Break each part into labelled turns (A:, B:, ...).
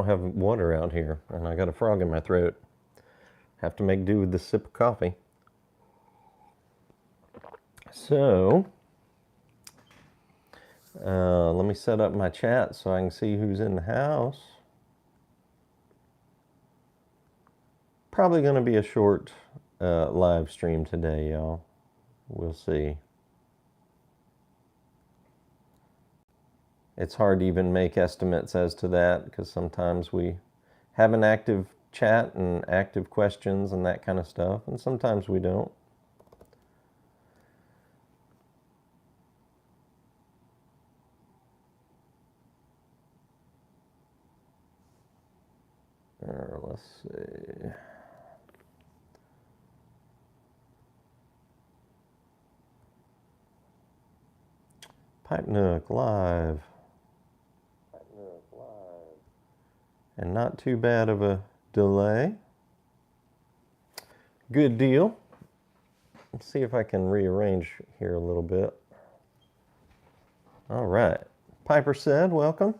A: don't have water out here, and I got a frog in my throat. Have to make do with this sip of coffee. So, let me set up my chat so I can see who's in the house. Probably going to be a short live stream today, y'all. We'll see. It's hard to even make estimates as to that because sometimes we have an active chat and active questions and that kind of stuff, and sometimes we don't. Let's see. Pipe Nook live. And not too bad of a delay. Good deal. Let's see if I can rearrange here a little bit. All right. Piper said, welcome.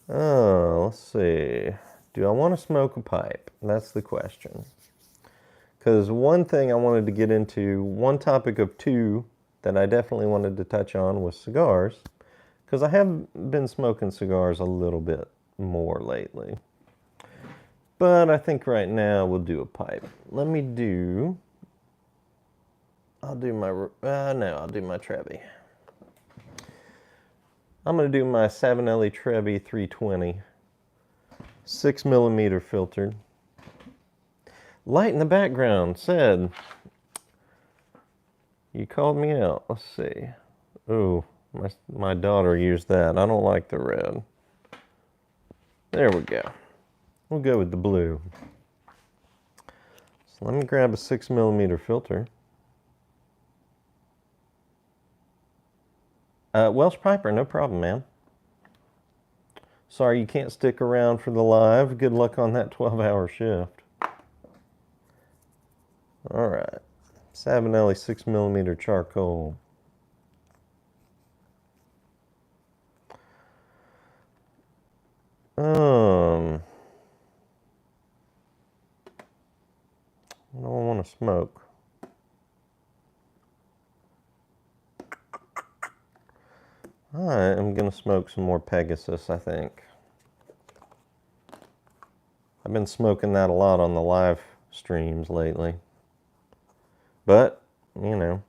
A: Let's see. Do I want to smoke a pipe? That's the question. Because one thing I wanted to get into, one topic of two that I definitely wanted to touch on was cigars. Because I have been smoking cigars a little bit more lately. But I think right now we'll do a pipe. I'll do my Trevi. I'm going to do my Savinelli Trevi 320. 6mm filtered. Light in the background said, you called me out. Let's see. Ooh, my daughter used that. I don't like the red. There we go. We'll go with the blue. So let me grab a 6mm filter. Welsh Piper, no problem, man. Sorry you can't stick around for the live. Good luck on that 12-hour shift. All right. Savinelli 6mm charcoal. I don't want to smoke. I am going to smoke some more Pegasus, I think. I've been smoking that a lot on the live streams lately. But, you know,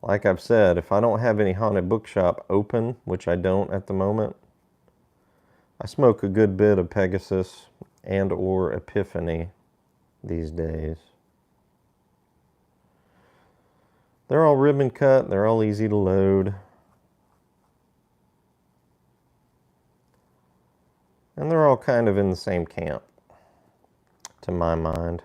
A: like I've said, if I don't have any haunted bookshop open, which I don't at the moment, I smoke a good bit of Pegasus and or Epiphany these days. They're all ribbon cut, they're all easy to load. And they're all kind of in the same camp, to my mind.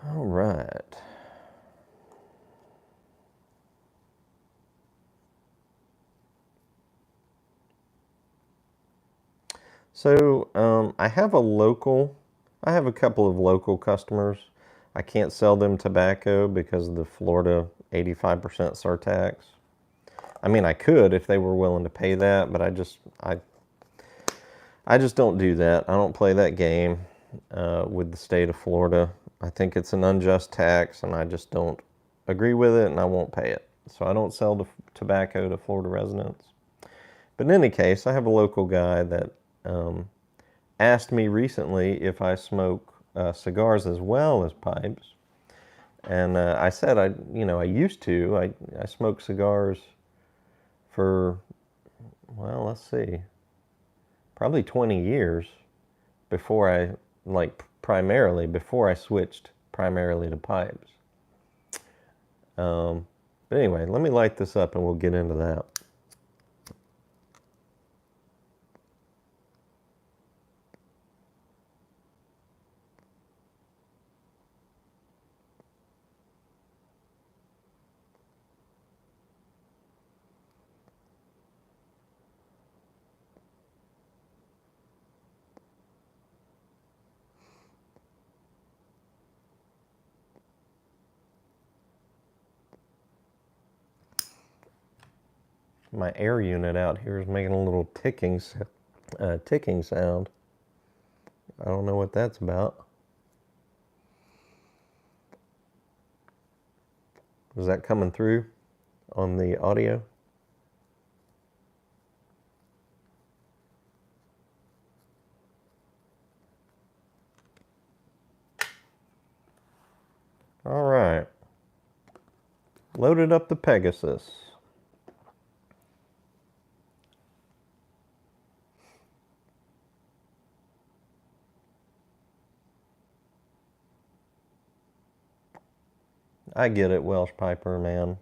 A: All right. So I have a couple of local customers. I can't sell them tobacco because of the Florida 85% surtax. I mean, I could if they were willing to pay that, but I just don't do that. I don't play that game with the state of Florida. I think it's an unjust tax, and I just don't agree with it, and I won't pay it. So I don't sell the tobacco to Florida residents. But in any case, I have a local guy that asked me recently if I smoke cigars as well as pipes. And I said I used to. I smoked cigars for, well, let's see, probably 20 years before I switched primarily to pipes. But anyway, let me light this up and we'll get into that. my air unit out here is making a little ticking sound. I don't know what that's about. Is that coming through on the audio? All right. Loaded up the Pegasus. I get it, Welsh Piper, man.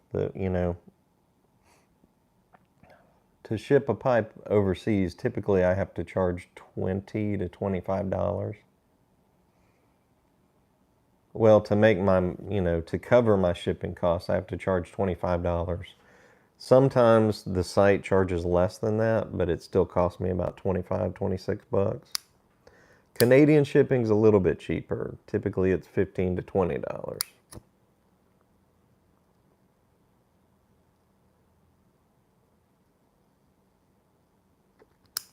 A: To ship a pipe overseas, typically I have to charge $20 to $25. Well, to make to cover my shipping costs, I have to charge $25. Sometimes the site charges less than that, but it still costs me about 25, 26 bucks. Canadian shipping's a little bit cheaper. Typically it's $15 to $20.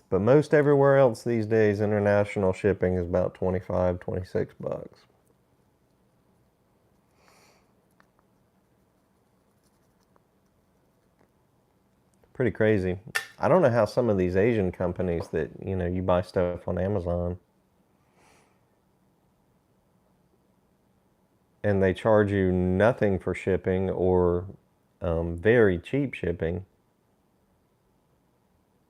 A: But most everywhere else these days, international shipping is about 25, 26 bucks. Pretty crazy. I don't know how some of these Asian companies that, you buy stuff on Amazon and they charge you nothing for shipping or very cheap shipping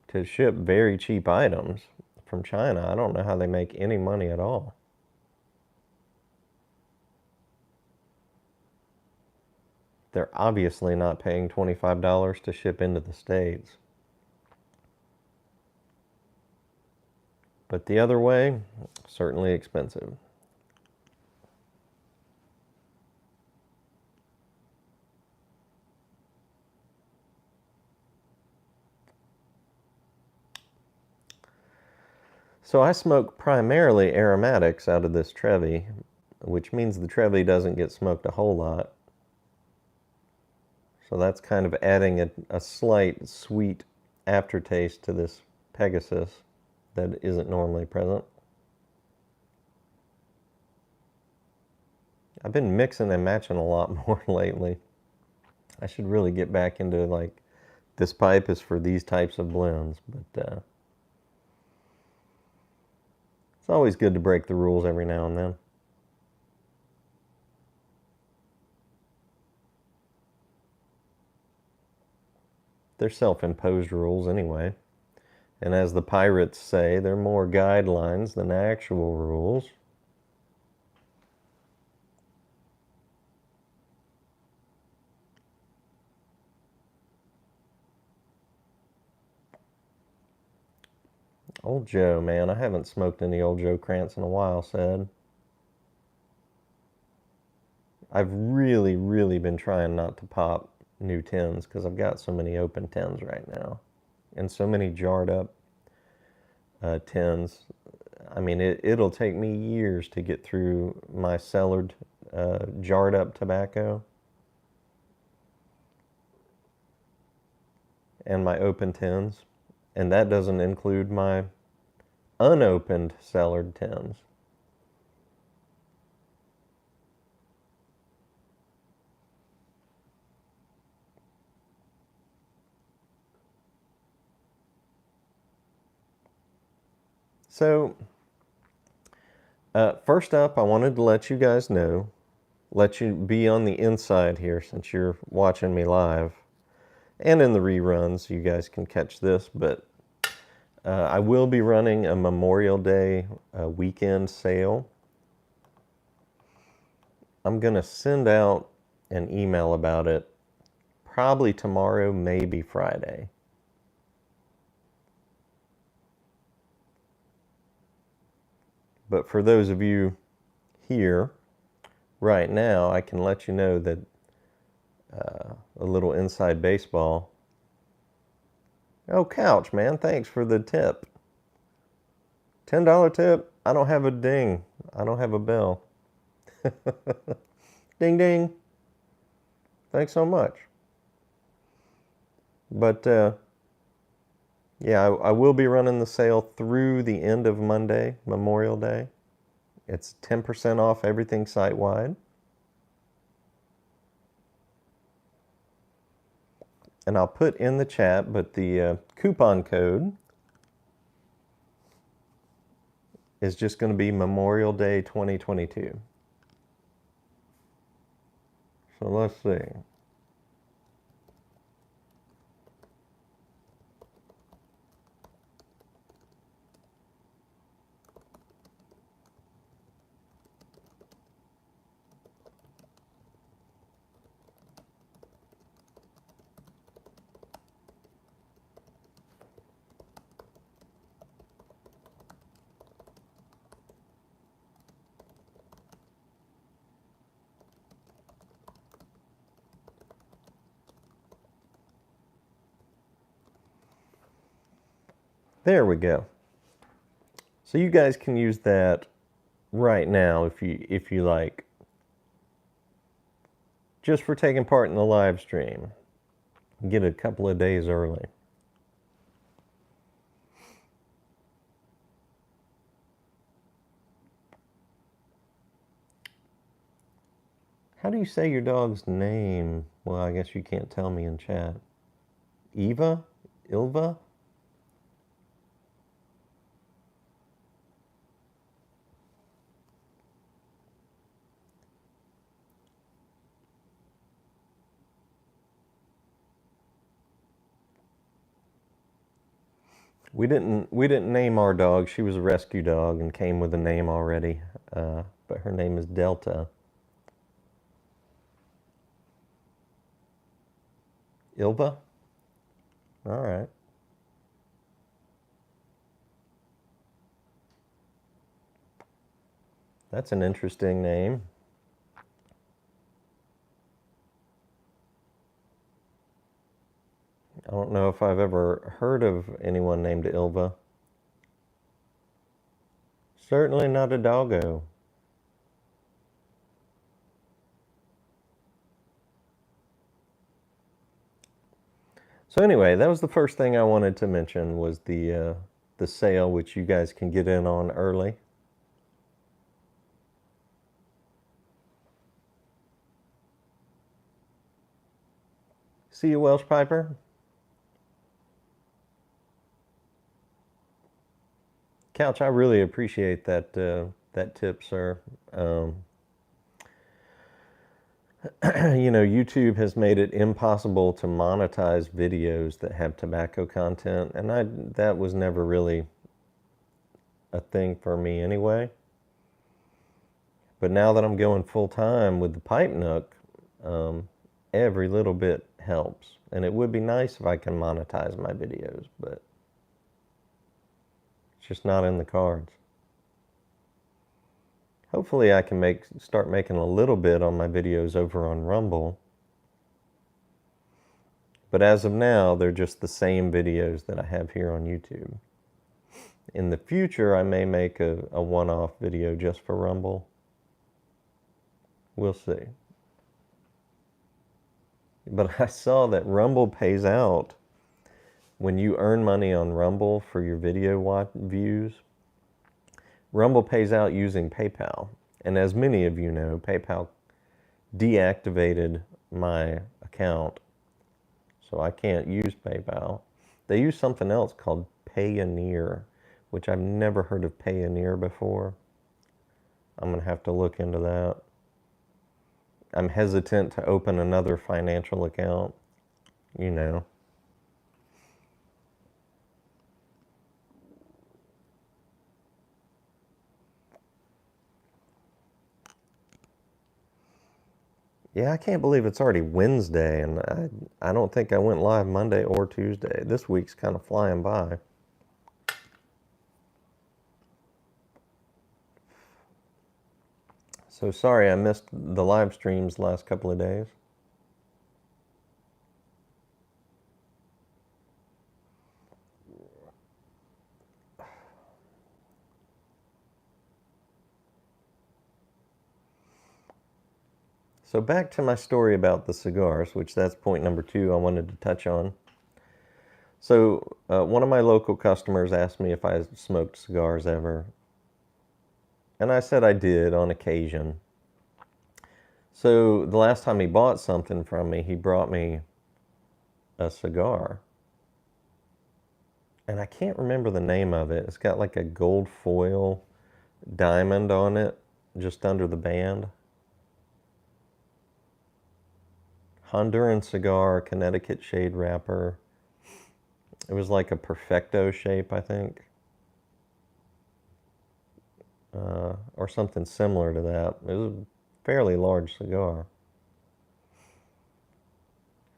A: to ship very cheap items from China. I don't know how they make any money at all. They're obviously not paying $25 to ship into the States. But the other way, certainly expensive. So I smoke primarily aromatics out of this Trevi, which means the Trevi doesn't get smoked a whole lot. So that's kind of adding a slight sweet aftertaste to this Pegasus that isn't normally present. I've been mixing and matching a lot more lately. I should really get back into like, this pipe is for these types of blends, but it's always good to break the rules every now and then. They're self-imposed rules anyway. And as the pirates say, they're more guidelines than actual rules. Old Joe, man, I haven't smoked any Old Joe Krantz in a while, said. I've really, really been trying not to pop new tins because I've got so many open tins right now and so many jarred up tins. I mean, it'll take me years to get through my cellared, jarred up tobacco and my open tins. And that doesn't include my unopened cellared tins. So, first up, I wanted to let you guys know, let you be on the inside here since you're watching me live. And in the reruns, you guys can catch this, but I will be running a Memorial Day weekend sale. I'm going to send out an email about it probably tomorrow, maybe Friday. But for those of you here right now, I can let you know that a little inside baseball. Oh, Couch, man, thanks for the tip. $10 tip. I don't have a ding. I don't have a bell. Ding, ding. Thanks so much. But Yeah, I will be running the sale through the end of Monday, Memorial Day. It's 10% off everything site-wide. And I'll put in the chat, but the coupon code is just going to be Memorial Day 2022. So let's see. There we go. So you guys can use that right now if you like, just for taking part in the live stream. Get a couple of days early. How do you say your dog's name? Well, I guess you can't tell me in chat. Eva? Ilva? We didn't name our dog. She was a rescue dog and came with a name already. But her name is Delta. Ilva? All right. That's an interesting name. I don't know if I've ever heard of anyone named Ilva. Certainly not a doggo. So anyway, that was the first thing I wanted to mention was the sale, which you guys can get in on early. See you, Welsh Piper. Couch, I really appreciate that that tip, sir. You know, YouTube has made it impossible to monetize videos that have tobacco content, and that was never really a thing for me anyway. But now that I'm going full time with the Pipe Nook, every little bit helps. And it would be nice if I can monetize my videos, but it's just not in the cards. Hopefully I can start making a little bit on my videos over on Rumble. But as of now, they're just the same videos that I have here on YouTube. In the future, I may make a one-off video just for Rumble. We'll see. But I saw that Rumble pays out when you earn money on Rumble for your video views. Rumble pays out using PayPal. And as many of you know, PayPal deactivated my account, so I can't use PayPal. They use something else called Payoneer, which I've never heard of Payoneer before. I'm going to have to look into that. I'm hesitant to open another financial account, you know. Yeah, I can't believe it's already Wednesday, and I don't think I went live Monday or Tuesday. This week's kind of flying by. So sorry I missed the live streams the last couple of days. So back to my story about the cigars, which that's point number 2 I wanted to touch on. So, one of my local customers asked me if I smoked cigars ever, and I said I did on occasion. So, the last time he bought something from me, he brought me a cigar, and I can't remember the name of it. It's got like a gold foil diamond on it, just under the band. Honduran cigar, Connecticut shade wrapper. It was like a perfecto shape, I think, or something similar to that. It was a fairly large cigar,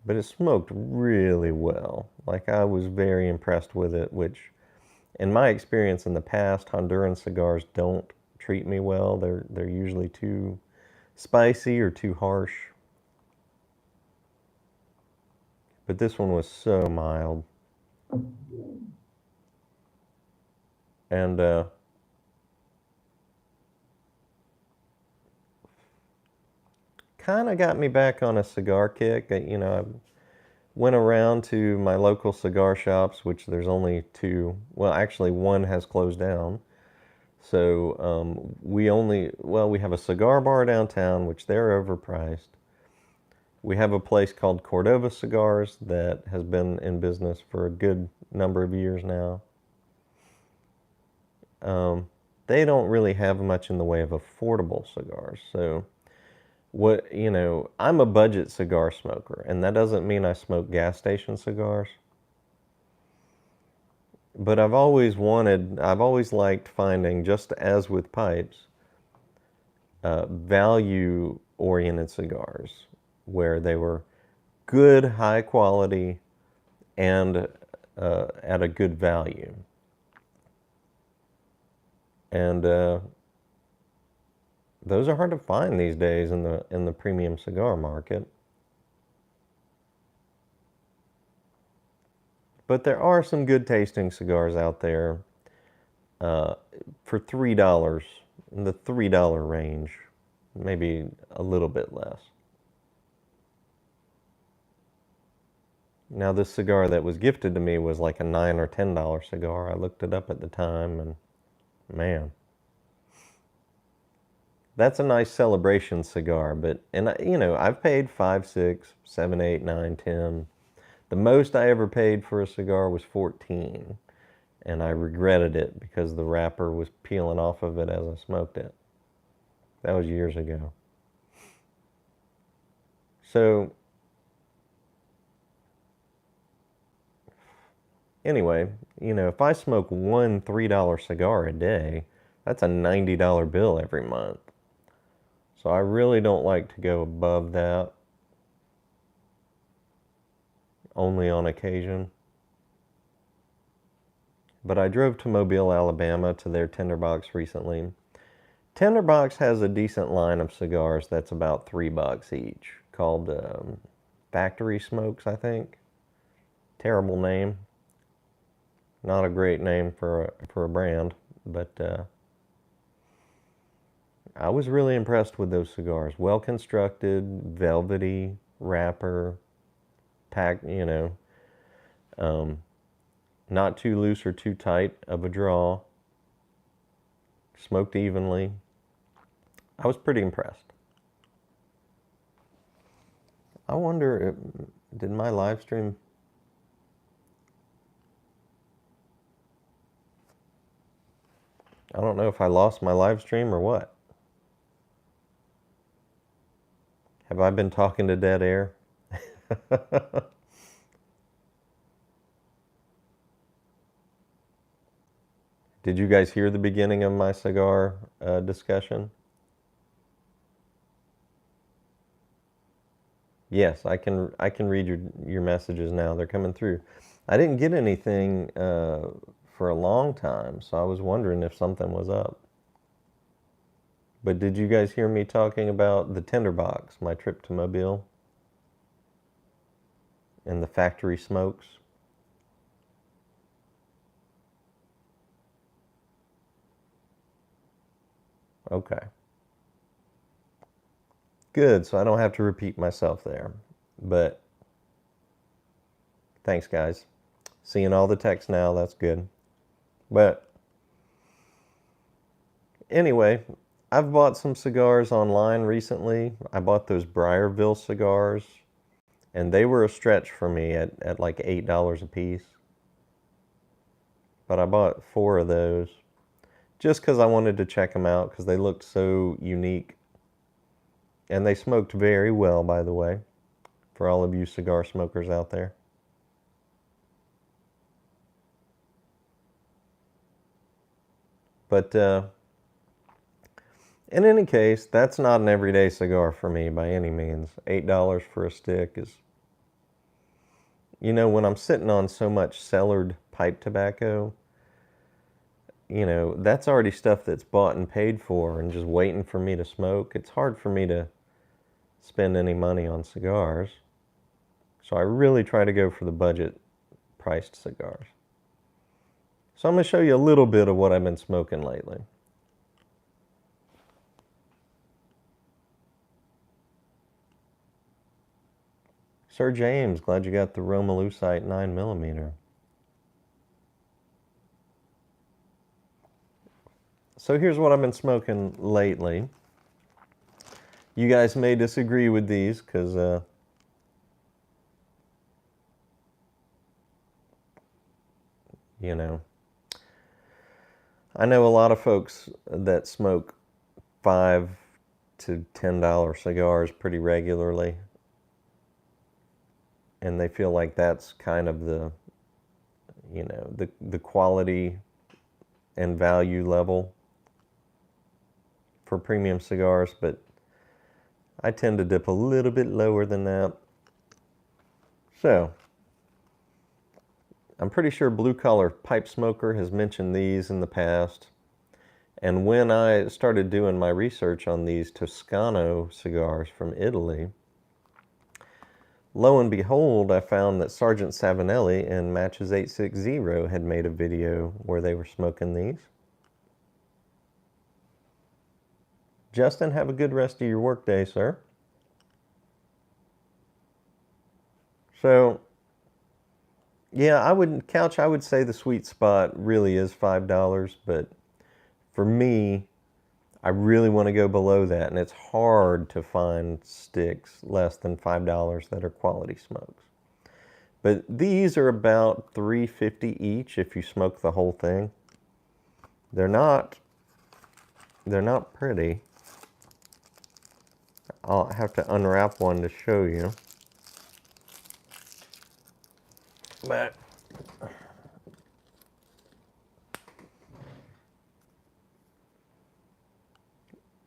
A: but it smoked really well. Like, I was very impressed with it, which, in my experience in the past, Honduran cigars don't treat me well. They're usually too spicy or too harsh. But this one was so mild. And kind of got me back on a cigar kick. I went around to my local cigar shops, which there's only two. Well, actually, one has closed down. So we have a cigar bar downtown, which they're overpriced. We have a place called Cordova Cigars that has been in business for a good number of years now. They don't really have much in the way of affordable cigars. So I'm a budget cigar smoker, and that doesn't mean I smoke gas station cigars. But I've always liked finding, just as with pipes, value-oriented cigars where they were good, high quality, and at a good value. And those are hard to find these days in the premium cigar market. But there are some good tasting cigars out there for $3, in the $3 range, maybe a little bit less. Now, this cigar that was gifted to me was like a $9 or $10 cigar. I looked it up at the time, and man, that's a nice celebration cigar. But I've paid 5, 6, 7, 8, 9, 10. The most I ever paid for a cigar was 14, and I regretted it because the wrapper was peeling off of it as I smoked it. That was years ago. So anyway, if I smoke one $3 cigar a day, that's a $90 bill every month. So I really don't like to go above that, only on occasion. But I drove to Mobile, Alabama to their Tinderbox recently. Tinderbox has a decent line of cigars that's about $3 each, called Factory Smokes, I think. Terrible name. Not a great name for a brand, but I was really impressed with those cigars. Well constructed, velvety wrapper, packed, not too loose or too tight of a draw. Smoked evenly. I was pretty impressed. I wonder, did my live stream... I don't know if I lost my live stream or what. Have I been talking to dead air? Did you guys hear the beginning of my cigar discussion? Yes, I can read your messages now. They're coming through. I didn't get anything for a long time, so I was wondering if something was up. But did you guys hear me talking about the Tinderbox, my trip to Mobile, and the factory smokes? Okay. Good, so I don't have to repeat myself there. But thanks, guys. Seeing all the text now, that's good. But anyway, I've bought some cigars online recently. I bought those Briarville cigars, and they were a stretch for me at like $8 a piece. But I bought 4 of those just because I wanted to check them out because they looked so unique. And they smoked very well, by the way, for all of you cigar smokers out there. But in any case, that's not an everyday cigar for me by any means. $8 for a stick is, you know, when I'm sitting on so much cellared pipe tobacco, you know, that's already stuff that's bought and paid for and just waiting for me to smoke. It's hard for me to spend any money on cigars. So I really try to go for the budget priced cigars. So I'm going to show you a little bit of what I've been smoking lately. Sir James, glad you got the Roma Lucite 9mm. So here's what I've been smoking lately. You guys may disagree with these because you know, I know a lot of folks that smoke $5 to $10 cigars pretty regularly, and they feel like that's kind of the, you know, the quality and value level for premium cigars, but I tend to dip a little bit lower than that. So I'm pretty sure Blue Collar Pipe Smoker has mentioned these in the past. And when I started doing my research on these Toscano cigars from Italy, lo and behold, I found that Sergeant Savinelli and Matches 860 had made a video where they were smoking these. Justin, have a good rest of your workday, sir. So, yeah, I would say the sweet spot really is $5, but for me, I really want to go below that, and it's hard to find sticks less than $5 that are quality smokes. But these are about $3.50 each if you smoke the whole thing. They're not pretty. I'll have to unwrap one to show you. But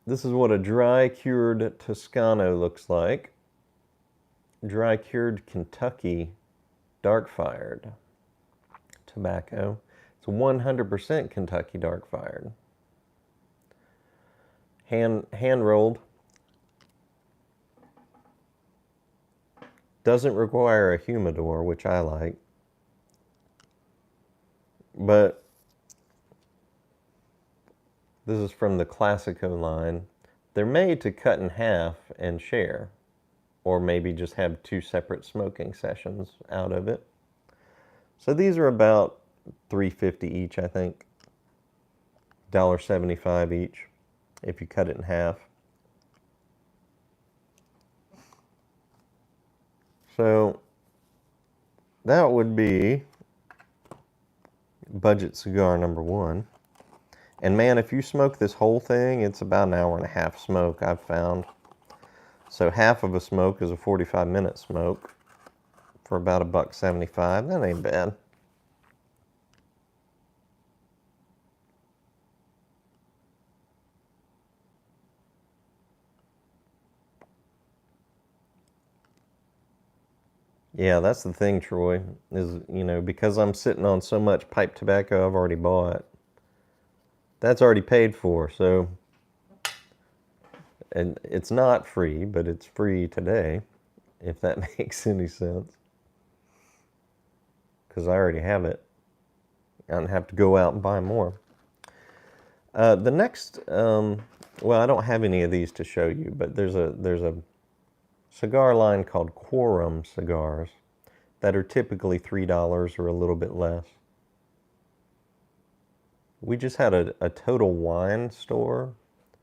A: this is what a dry cured Toscano looks like. Dry cured Kentucky dark fired tobacco. It's 100% Kentucky dark fired. Hand rolled. Doesn't require a humidor, which I like. But this is from the Classico line. They're made to cut in half and share, or maybe just have 2 separate smoking sessions out of it. So these are about $3.50 each, I think. $1.75 each if you cut it in half. So that would be budget cigar number 1. And man, if you smoke this whole thing, it's about an hour and a half smoke, I've found. So half of a smoke is a 45-minute smoke for about $1.75. That ain't bad. Yeah, that's the thing, Troy, is, you know, because I'm sitting on so much pipe tobacco I've already bought, that's already paid for, so, and it's not free, but it's free today, if that makes any sense, because I already have it. I don't have to go out and buy more. The next, well, I don't have any of these to show you, but there's a cigar line called Quorum Cigars. that are typically $3 or a little bit less. We just had a Total Wine store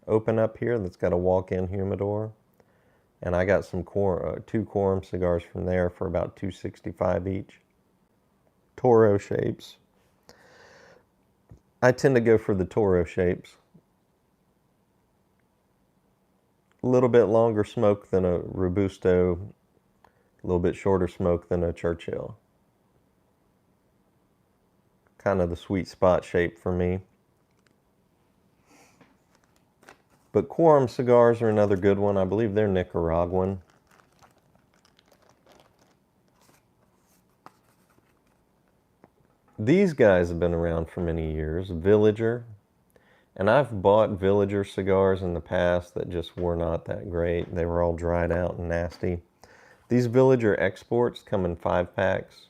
A: open up here that's got a walk-in humidor. And I got some two Quorum cigars from there for about $2.65 each. Toro shapes. I tend to go for the Toro shapes. A little bit longer smoke than a Robusto, a little bit shorter smoke than a Churchill. Kind of the sweet spot shape for me. But Quorum cigars are another good one. I believe they're Nicaraguan. These guys have been around for many years. Villager. And I've bought Villager cigars in the past that just were not that great. They were all dried out and nasty. These Villager exports come in 5-packs.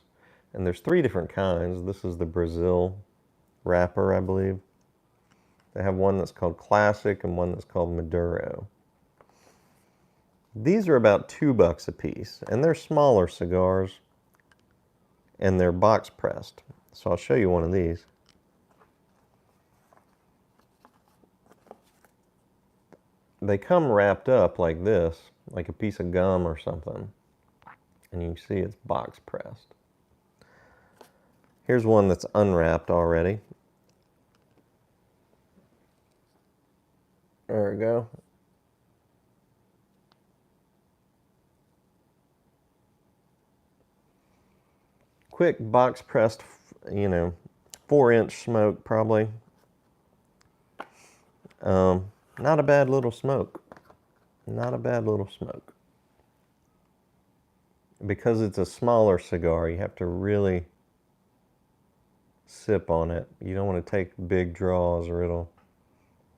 A: And there's 3 different kinds. This is the Brazil wrapper, I believe. They have one that's called Classic and one that's called Maduro. These are about $2 a piece. And they're smaller cigars. And they're box pressed. So I'll show you one of these. They come wrapped up like this, like a piece of gum or something. And you can see it's box pressed. Here's one that's unwrapped already. There we go. Quick box pressed, 4-inch smoke probably. Not a bad little smoke. Not a bad little smoke. Because it's a smaller cigar, you have to really sip on it. You don't want to take big draws or it'll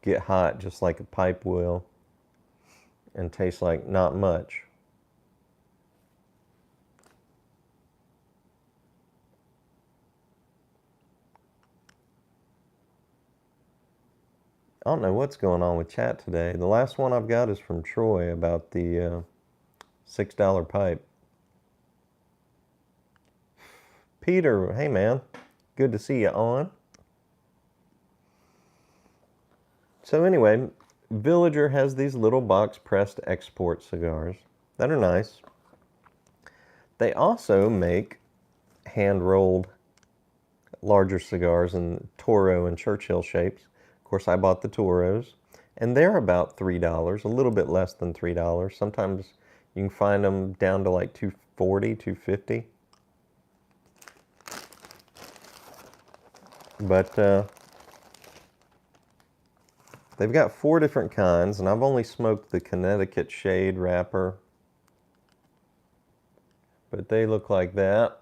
A: get hot just like a pipe will and taste like not much. I don't know what's going on with chat today. The last one I've got is from Troy about the $6 pipe. Peter, hey man, good to see you on. So anyway, Villager has these little box pressed export cigars that are nice. They also make hand rolled larger cigars in Toro and Churchill shapes. Of course, I bought the Toros, and they're about $3, a little bit less than $3. Sometimes you can find them down to like $2.40, $2.50. But they've got 4 different kinds, and I've only smoked the Connecticut Shade wrapper. But they look like that.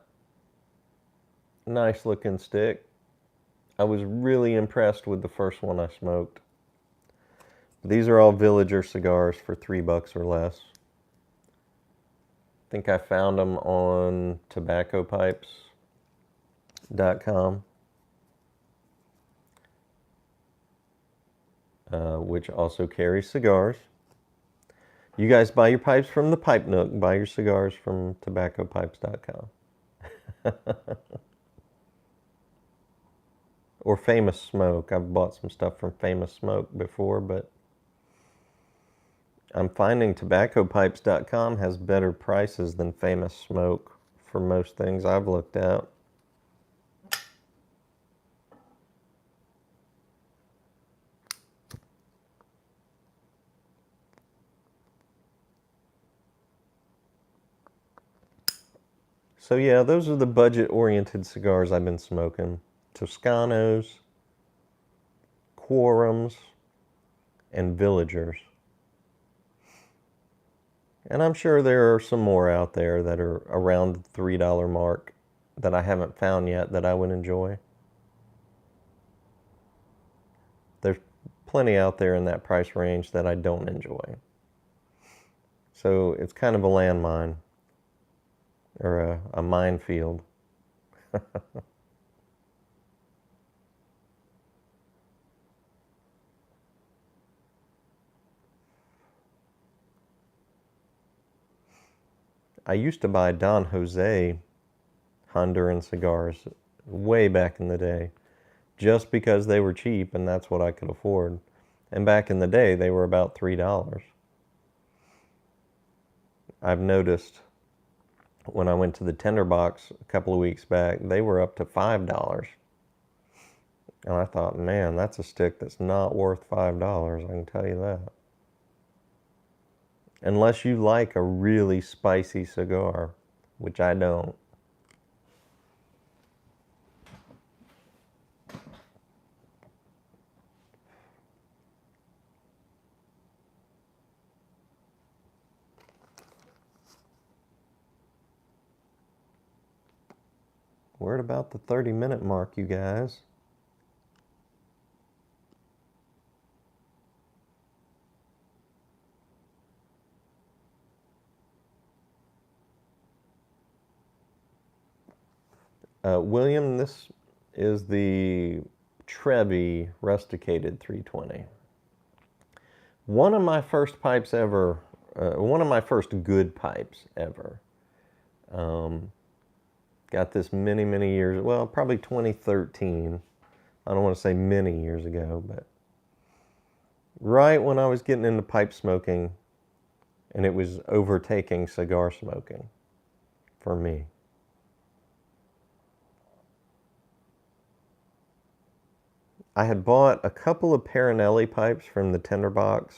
A: Nice looking stick. I was really impressed with the first one I smoked. These are all Villager cigars for $3 or less. I think I found them on tobaccopipes.com, which also carries cigars. You guys buy your pipes from the Pipe Nook. Buy your cigars from tobaccopipes.com. Or Famous Smoke. I've bought some stuff from Famous Smoke before, but I'm finding tobaccopipes.com has better prices than Famous Smoke for most things I've looked at. So yeah, those are the budget-oriented cigars I've been smoking. Toscanos, Quorums, and Villagers. And I'm sure there are some more out there that are around the $3 mark that I haven't found yet that I would enjoy. There's plenty out there in that price range that I don't enjoy. So it's kind of a landmine, or a minefield. I used to buy Don Jose Honduran cigars way back in the day, just because they were cheap and that's what I could afford. And back in the day, they were about $3. I've noticed when I went to the Tinderbox a couple of weeks back, they were up to $5. And I thought, man, that's a stick that's not worth $5, I can tell you that. Unless you like a really spicy cigar, which I don't. We're at about the 30-minute mark, you guys. William, this is the Trevi Rusticated 320. One of my first pipes ever, one of my first good pipes ever. Got this many, many years, well, probably 2013. I don't want to say many years ago, but right when I was getting into pipe smoking, and it was overtaking cigar smoking for me. I had bought a couple of Paranelli pipes from the Tinderbox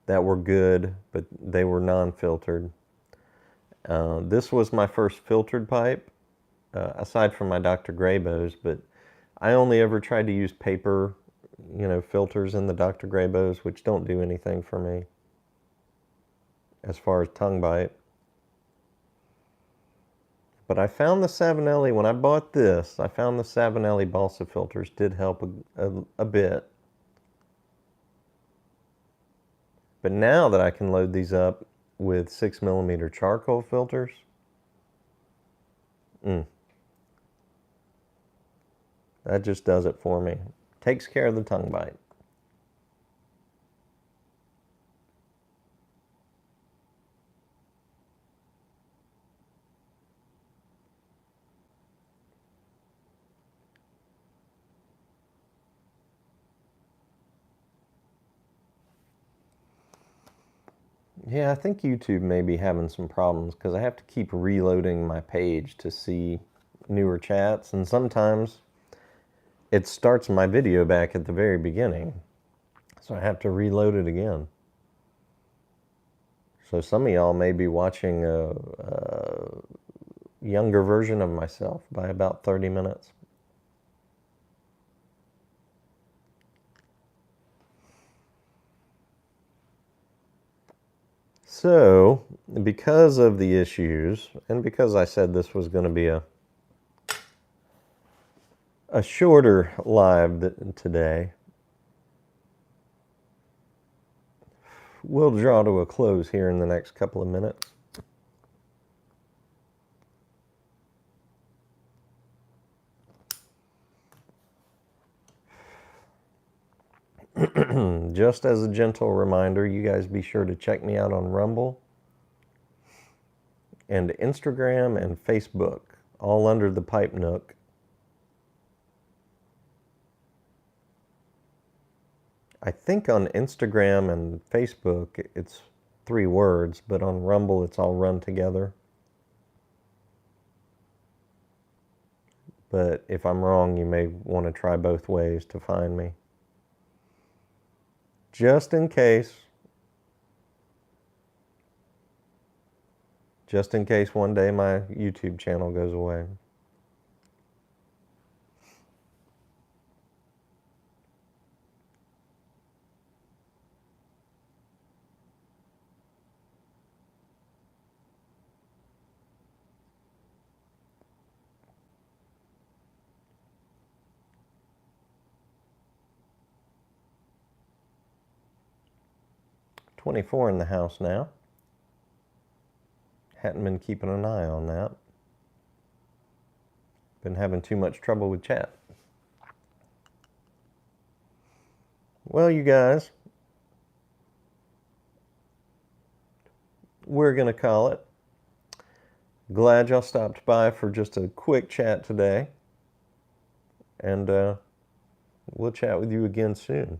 A: that were good, but they were non-filtered. This was my first filtered pipe, aside from my Dr. Graybows, but I only ever tried to use paper, filters in the Dr. Graybows, which don't do anything for me as far as tongue bite. But I found the Savinelli, when I bought this, I found the Savinelli balsa filters did help a bit. But now that I can load these up with 6mm charcoal filters, that just does it for me. Takes care of the tongue bite. Yeah, I think YouTube may be having some problems because I have to keep reloading my page to see newer chats, and sometimes it starts my video back at the very beginning, so I have to reload it again. So some of y'all may be watching a younger version of myself by about 30 minutes. So, because of the issues, and because I said this was going to be a shorter live today, we'll draw to a close here in the next couple of minutes. Just as a gentle reminder, you guys be sure to check me out on Rumble and Instagram and Facebook, all under the Pipe Nook. I think on Instagram and Facebook it's 3 words, but on Rumble it's all run together. But if I'm wrong, you may want to try both ways to find me. Just in case one day my YouTube channel goes away. $24 in the house now. Hadn't been keeping an eye on that. Been having too much trouble with chat. Well, you guys, we're going to call it. Glad y'all stopped by for just a quick chat today. And we'll chat with you again soon.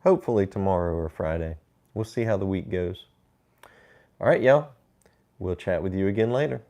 A: Hopefully tomorrow or Friday. We'll see how the week goes. All right, y'all. We'll chat with you again later.